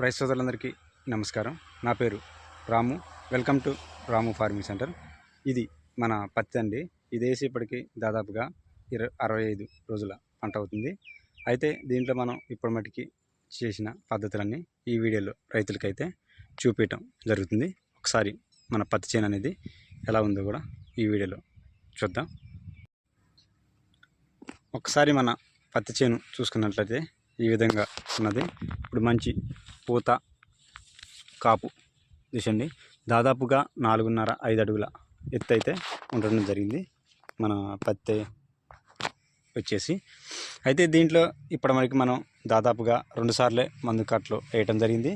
రైతు సోదరులందరికీ నమస్కారం. నా పేరు Ramu. Welcome to Ramu farming centre. ఇది మన పత్తి అండి. ఇది వేసి ఇప్పటికి దాదాపుగా 65 రోజుల పంట అవుతుంది. అయితే దీంట్లో మనం ఇప్పటి మటుకి చేసిన పద్ధతులన్నీ ఈ వీడియోలో రైతులకైతే చూపించడం జరుగుతుంది. ఒకసారి మన పత్తి చేను అనేది ఎలా ఉందో కూడా ఈ వీడియోలో చూద్దాం. ఒకసారి మన పత్తి చేను చూసుకున్నట్లయితే ఈ విధంగా ఉన్నది. ఇప్పుడు మంచి పూత కాపు చూసండి. దాదాపుగా 4.5 అడుగుల ఎత్తు అయితే ఉండడం జరిగింది మన పత్తి వచ్చేసి. అయితే దీంట్లో ఇప్పటి వరకు మనం దాదాపుగా 2 సార్లే మందు కట్లు వేయటం జరిగింది.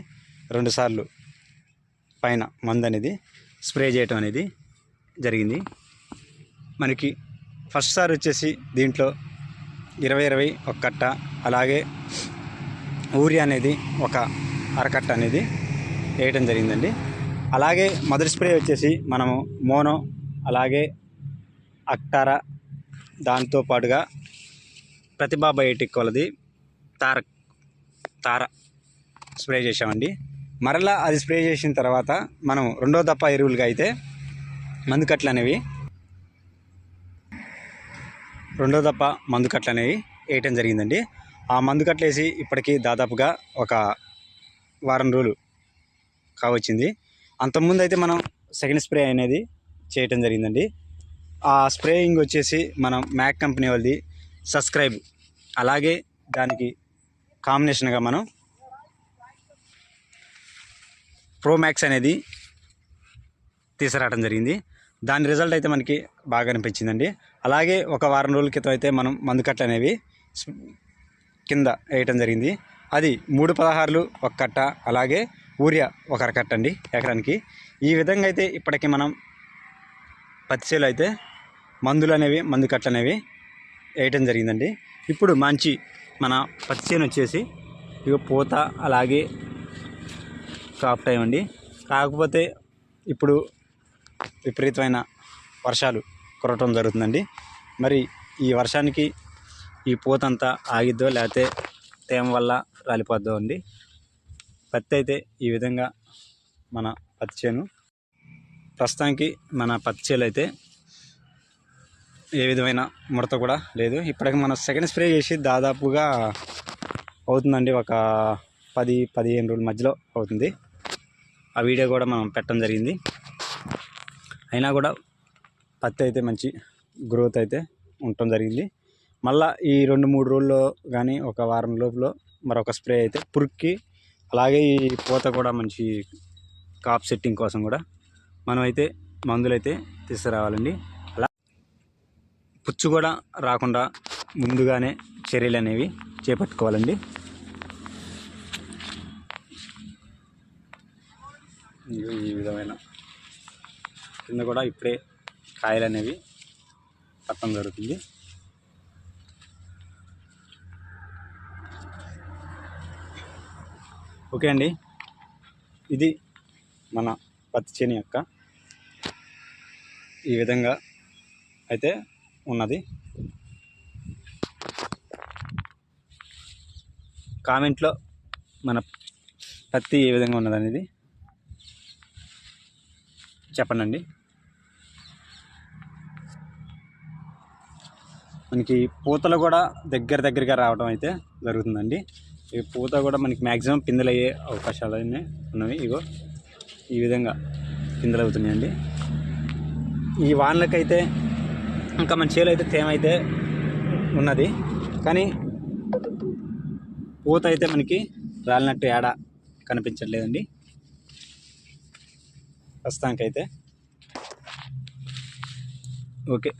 2 సార్లు పైన మందు అనేది స్ప్రే చేయటం అనేది జరిగింది. మనకి ఫస్ట్ సారి వచ్చేసి దీంట్లో 20-20 ఒక కట్ట, అలాగే యూరియా అనేది ఒక అరకట్ట అనేది వేయటం జరిగిందండి. అలాగే మొదటి స్ప్రే వచ్చేసి మనము మోనో, అలాగే అక్టారా, దాంతో పాటుగా ప్రతిభా బయోటిక్ వాళ్ళది తార స్ప్రే చేసామండి. మరలా అది స్ప్రే చేసిన తర్వాత మనం రెండో దప్ప ఎరువులుగా అయితే మందు కట్లు అనేవి వేయటం జరిగిందండి. ఆ మందు కట్లు వేసి ఇప్పటికీ దాదాపుగా ఒక వారం రోజులు కావచ్చింది. అంతకుముందు అయితే మనం సెకండ్ స్ప్రే అనేది చేయటం జరిగిందండి. ఆ స్ప్రేయింగ్ వచ్చేసి మనం మ్యాక్ కంపెనీ వాళ్ళది సబ్స్క్రైబ్, అలాగే దానికి కాంబినేషన్గా మనం ప్రోమాక్స్ అనేది తీసుకురావడం జరిగింది. దాని రిజల్ట్ అయితే మనకి బాగా అనిపించిందండి. అలాగే ఒక వారం రోజుల క్రితం అయితే మనం మందు కట్లు అనేవి కింద వేయటం జరిగింది. అది 3.16 ఒక కట్ట, అలాగే యూరియా ఒక అరకట్ట అండి ఎకరానికి. ఈ విధంగా అయితే ఇప్పటికీ మనం పత్తి చేలో అయితే మందు కట్లు అనేవి వేయటం జరిగిందండి. ఇప్పుడు మంచి మన పత్తి చేను వచ్చేసి ఇక పూత, అలాగే కాపు టైం అండి. కాకపోతే ఇప్పుడు విపరీతమైన వర్షాలు కురవటం జరుగుతుందండి. మరి ఈ వర్షానికి ఈ పూత అంతా ఆగిద్దో లేకపోతే తేమ వల్ల రాలిపోద్దో అండి. పత్తి అయితే ఈ విధంగా మన పత్తి చేను ప్రస్తుతానికి మన పత్తి చేలు అయితే ఏ విధమైన ముడత కూడా లేదు. ఇప్పటికి మనం సెకండ్ స్ప్రే చేసి దాదాపుగా అవుతుందండి, ఒక 10-15 రోజుల మధ్యలో అవుతుంది. ఆ వీడియో కూడా మనం పెట్టడం జరిగింది. అయినా కూడా పత్తి అయితే మంచి గ్రోత్ అయితే ఉండటం జరిగింది. మళ్ళీ ఈ 2-3 రోజుల్లో కానీ ఒక వారం లోపల మరొక స్ప్రే అయితే పురుగుకి, అలాగే ఈ పూత కూడా మంచి కాప్ సెట్టింగ్ కోసం కూడా మనం అయితే మందులు అయితే తీసుకురావాలండి. అలా పుచ్చు కూడా రాకుండా ముందుగానే చర్యలు అనేవి చేపట్టుకోవాలండి. ఈ విధమైన కింద కూడా ఇప్పుడే కాయలు అనేవి పట్టడం జరుగుతుంది. ఓకే అండి, ఇది మన పత్తి చేను యొక్క ఈ విధంగా అయితే ఉన్నది. కామెంట్లో మన పత్తి ఏ విధంగా ఉన్నదనేది చెప్పండి. మనకి పూతలు కూడా దగ్గరగా రావడం అయితే జరుగుతుందండి. ఈ పూత కూడా మనకి మ్యాక్సిమం పిందెలు అయ్యే అవకాశాలు ఉన్నవి. ఇగో ఈ విధంగా పిందెలు అవుతున్నాయండి. ఈ వానలకైతే ఇంకా మన చేలో అయితే తేమ అయితే ఉన్నది, కానీ పూత అయితే మనకి రాలినట్టు ఏడా కనిపించట్లేదండి ప్రస్తుతానికైతే. ఓకే.